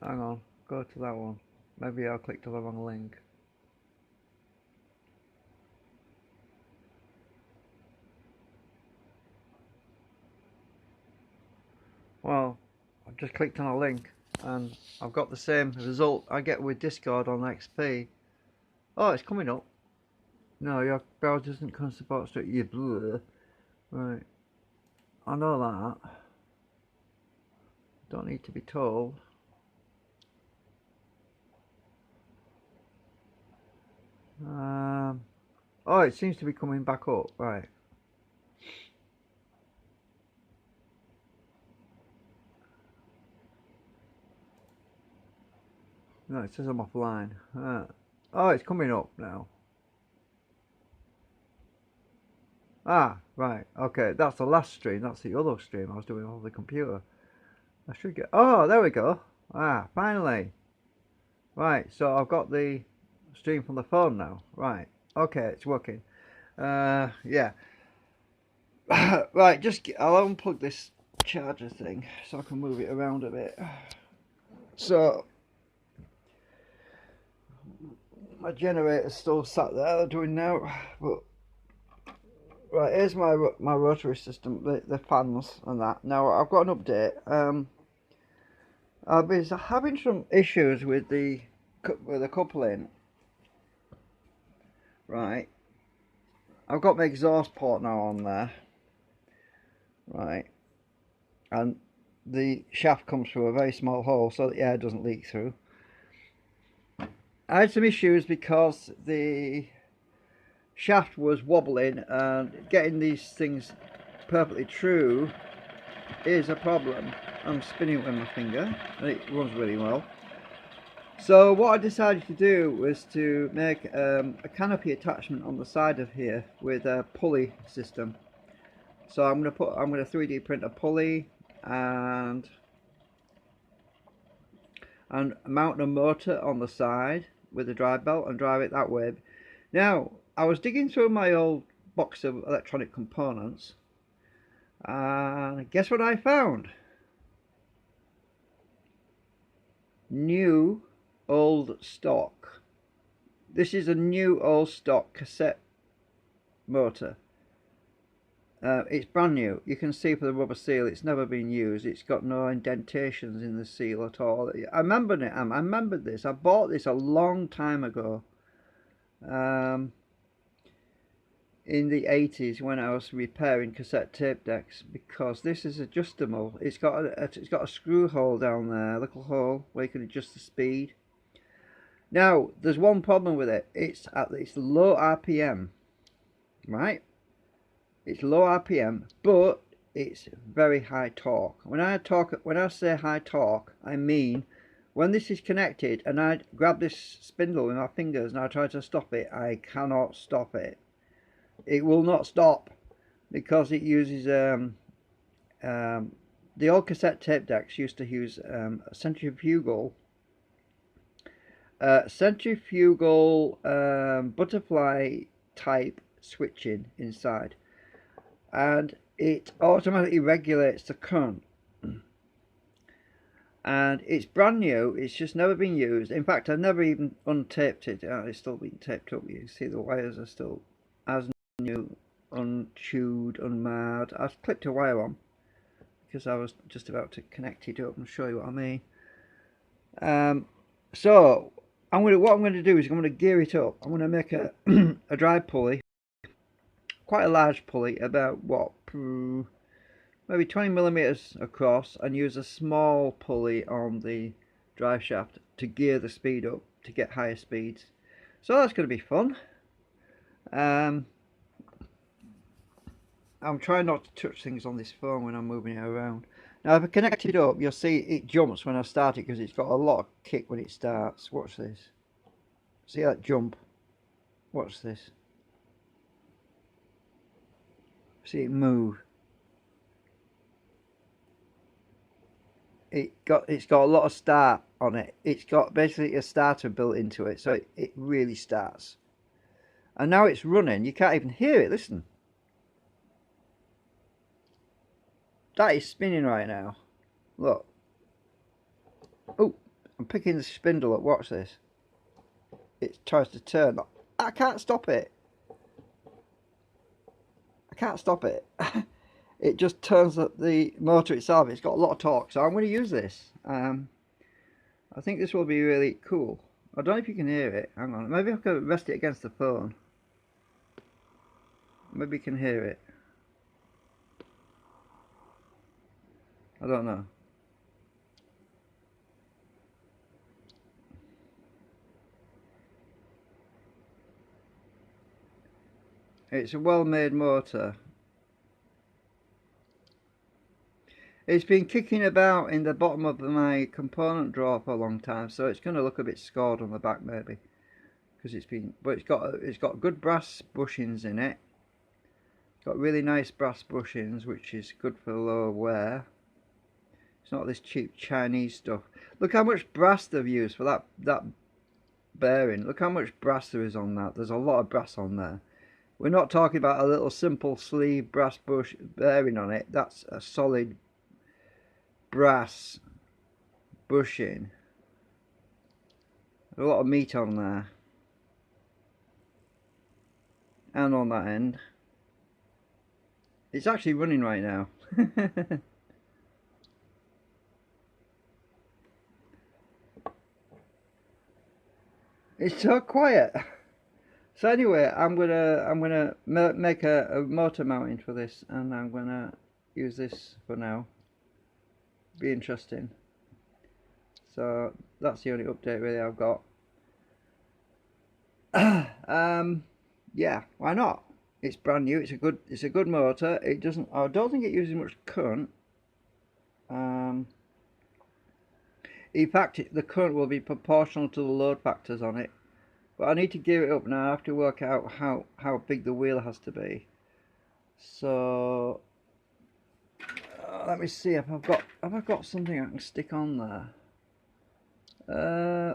Hang on, go to that one. Maybe I clicked on the wrong link. Well, I've just clicked on a link and I've got the same result I get with Discord on XP. Oh, it's coming up. No, your browser doesn't support straight. You blur. Right. I know that. Don't need to be told. Oh, it seems to be coming back up. Right. No, it says I'm offline. Oh, it's coming up now. Ah, right. Okay, that's the last stream. That's the other stream I was doing on the computer. I should get. Oh, there we go. Ah, finally. Right, so I've got the stream from the phone now. Right. Okay, it's working. Yeah. Right, I'll unplug this charger thing so I can move it around a bit. So my generator's still sat there doing now, but right, here's my rotary system, the fans and that. Now I've got an update. I've been having some issues with the coupling. Right, I've got my exhaust port now on there. Right, and the shaft comes through a very small hole so the air doesn't leak through. I had some issues because the shaft was wobbling and getting these things perfectly true is a problem. I'm spinning it with my finger and it runs really well. So what I decided to do was to make a canopy attachment on the side of here with a pulley system. So I'm going to 3D print a pulley and mount a motor on the side with a drive belt and drive it that way. Now I was digging through my old box of electronic components and guess what I found? New old stock. This is a new old stock cassette motor. It's brand new. You can see for the rubber seal it's never been used. It's got no indentations in the seal at all. I remember it. I remembered this. I bought this a long time ago. In the 80s when I was repairing cassette tape decks, because this is adjustable. It's got a screw hole down there, a little hole where you can adjust the speed. Now there's one problem with it. It's low RPM, right? It's low RPM, but it's very high torque. When I say high torque, I mean when this is connected and I grab this spindle with my fingers and I try to stop it, I cannot stop it. It will not stop because it uses the old cassette tape decks used to use centrifugal butterfly type switching inside, and it automatically regulates the current. And it's brand new. It's just never been used. In fact, I've never even untaped it. It's still being taped up. You see the wires are still as new, unchewed, unmarred. I've clipped a wire on because I was just about to connect it up and show you what I mean. So what I'm going to do is I'm going to gear it up. I'm going to make a a drive pulley, quite a large pulley, about what, maybe 20 millimeters across, and use a small pulley on the drive shaft to gear the speed up to get higher speeds. So that's going to be fun. I'm trying not to touch things on this phone when I'm moving it around. Now if I connect it up, you'll see it jumps when I start it because it's got a lot of kick when it starts. Watch this. See that jump? Watch this. See it move. It's got a lot of start on it. It's got basically a starter built into it, so it really starts. And now it's running. You can't even hear it. Listen. That is spinning right now. Look. Oh, I'm picking the spindle up. Watch this. It tries to turn. I can't stop it. I can't stop it. It just turns up the motor itself. It's got a lot of torque, so I'm going to use this. I think this will be really cool. I don't know if you can hear it. Hang on, maybe I can rest it against the phone. Maybe you can hear it. I don't know. It's a well-made motor. It's been kicking about in the bottom of my component drawer for a long time, so it's going to look a bit scored on the back maybe, because but it's got good brass bushings in it. It's got really nice brass bushings, which is good for low wear. It's not this cheap Chinese stuff. Look how much brass they've used for that bearing. Look how much brass there is on that. There's a lot of brass on there. We're not talking about a little simple sleeve brass bush bearing on it. That's a solid brass bushing. A lot of meat on there. And on that end. It's actually running right now. It's so quiet. So anyway, I'm gonna make a motor mounting for this, and I'm gonna use this for now. Be interesting. So that's the only update really I've got. Yeah, why not? It's brand new. It's a good motor. It doesn't. I don't think it uses much current. In fact, the current will be proportional to the load factors on it. But I need to gear it up now. I have to work out how big the wheel has to be. So let me see if I've got something I can stick on there.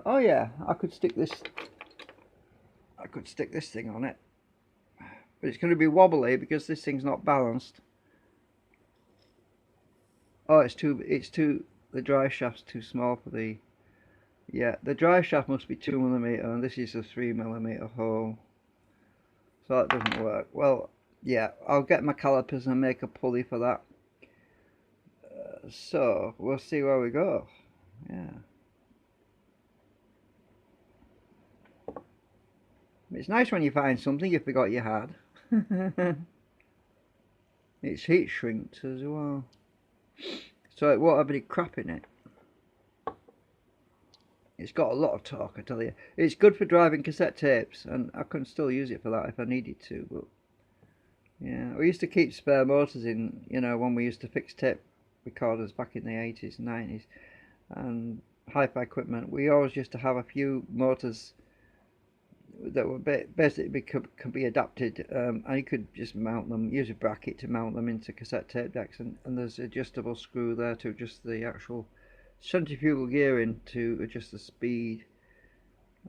Oh yeah, I could stick this thing on it. But it's going to be wobbly because this thing's not balanced. Oh, it's too the drive shaft's too small for the. Yeah, the drive shaft must be 2mm and this is a 3mm hole. So that doesn't work. Well, yeah, I'll get my calipers and make a pulley for that. So, we'll see where we go. Yeah. It's nice when you find something you forgot you had. It's heat shrinked as well. So it won't have any crap in it. It's got a lot of torque, I tell you. It's good for driving cassette tapes, and I can still use it for that if I needed to. But yeah, we used to keep spare motors in, you know, when we used to fix tape recorders back in the 80s, 90s, and hi-fi equipment. We always used to have a few motors that were basically could be adapted, and you could just mount them, use a bracket to mount them into cassette tape decks, and there's adjustable screw there to adjust the actual centrifugal gearing to adjust the speed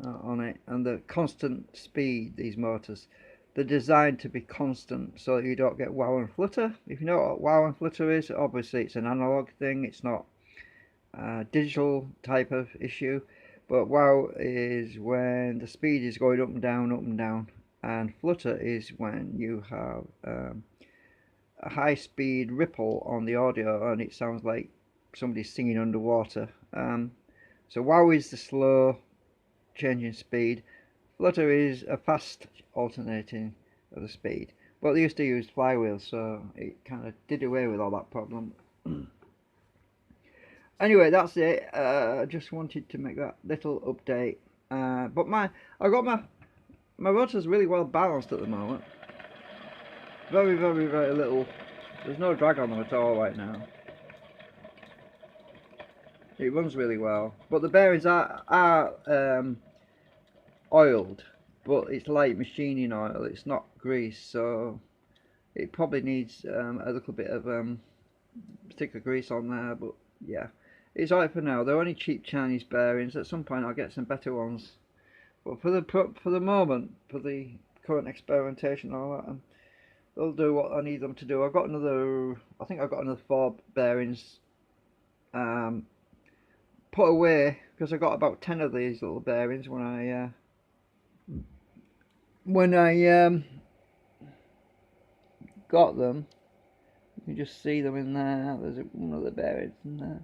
on it, and the constant speed. These motors, they're designed to be constant so that you don't get wow and flutter. If you know what wow and flutter is, obviously it's an analog thing, it's not a digital type of issue. But wow is when the speed is going up and down, and flutter is when you have a high speed ripple on the audio and it sounds like somebody's singing underwater. So wow is the slow changing speed. Flutter is a fast alternating of the speed. But they used to use flywheels, so it kind of did away with all that problem. Anyway, that's it. I just wanted to make that little update. But I got my rotor's really well balanced at the moment. Very, very, very little. There's no drag on them at all right now. It runs really well. But the bearings are oiled, but it's light machining oil. It's not grease, so it probably needs a little bit of stick of grease on there. But yeah. It's alright for now. They're only cheap Chinese bearings. At some point I'll get some better ones. But for the moment, for the current experimentation and all that, they'll do what I need them to do. I think I've got another 4 bearings put away because I got about 10 of these little bearings when I got them. You can just see them in there. There's one of the bearings in there.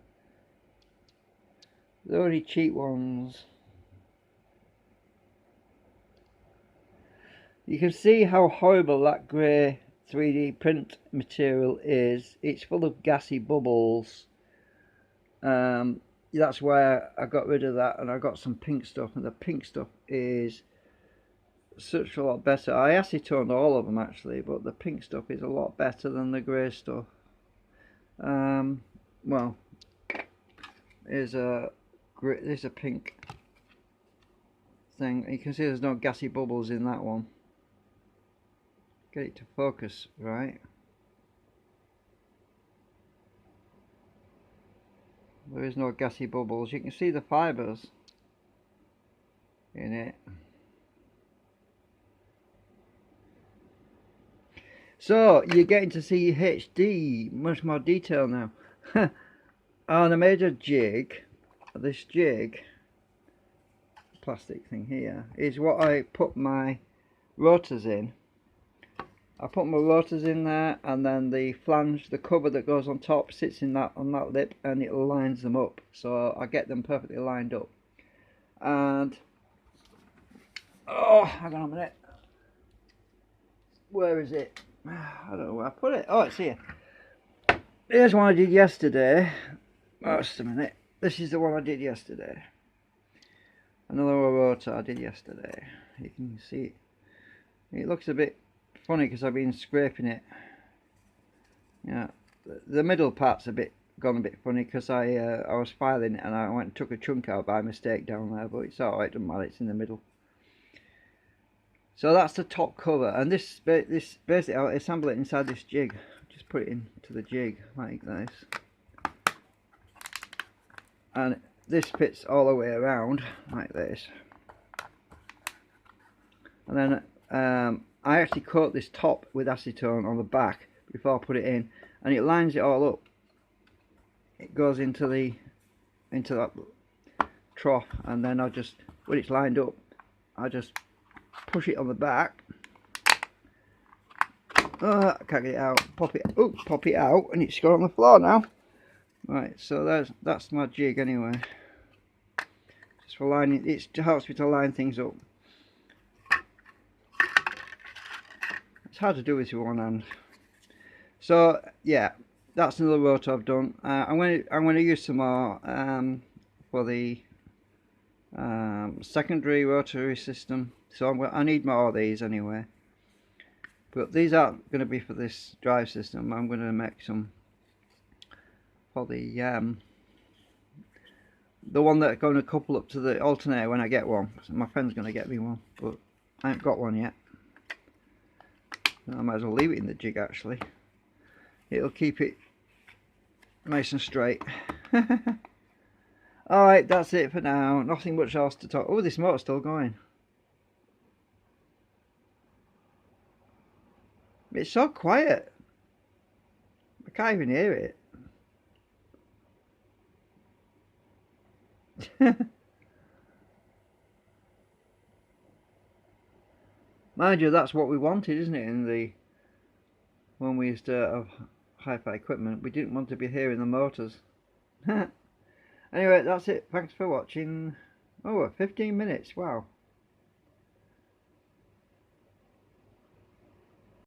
They're only cheap ones. You can see how horrible that grey 3D print material is. It's full of gassy bubbles. That's why I got rid of that, and I got some pink stuff, and the pink stuff is such a lot better. I acetoned all of them actually, but the pink stuff is a lot better than the grey stuff. Well, there's a pink thing. You can see there's no gassy bubbles in that one. Get it to focus right. There is no gassy bubbles. You can see the fibres in it. So you're getting to see HD, much more detail now. And I made a jig. This jig, plastic thing here, is what I put my rotors in. I put my rotors in there, and then the flange, the cover that goes on top, sits in that on that lip, and it lines them up. So I get them perfectly lined up. And oh, hang on a minute. Where is it? I don't know where I put it. Oh, it's here. Here's one I did yesterday. Oh, just a minute. This is the one I did yesterday. Another rotor I did yesterday. You can see it. It looks a bit funny because I've been scraping it. Yeah, the middle part's gone a bit funny because I was filing it and I went and took a chunk out by mistake down there, but it's alright, doesn't matter, it's in the middle. So that's the top cover, and this basically I'll assemble it inside this jig. Just put it into the jig like this, and this fits all the way around like this. And then I actually coat this top with acetone on the back before I put it in, and it lines it all up. It goes into that trough, and then I just, when it's lined up, I just push it on the back. I can't get it out. Pop it out, and it's gone on the floor now. Right, so that's my jig anyway. Just for lining, it helps me to line things up. It's hard to do with one hand. So yeah, that's another rotor I've done. I'm going to use some more for the secondary rotary system. So I need more of these anyway. But these aren't going to be for this drive system. I'm going to make some for the one that's going to couple up to the alternator when I get one. So my friend's going to get me one, but I haven't got one yet. I might as well leave it in the jig actually. It'll keep it nice and straight. Alright, that's it for now. Nothing much else to talk. Oh, this motor's still going. It's so quiet. I can't even hear it. Mind you, that's what we wanted, isn't it? When we used to have hi-fi equipment, we didn't want to be hearing the motors. Anyway, that's it. Thanks for watching. Oh, 15 minutes. Wow.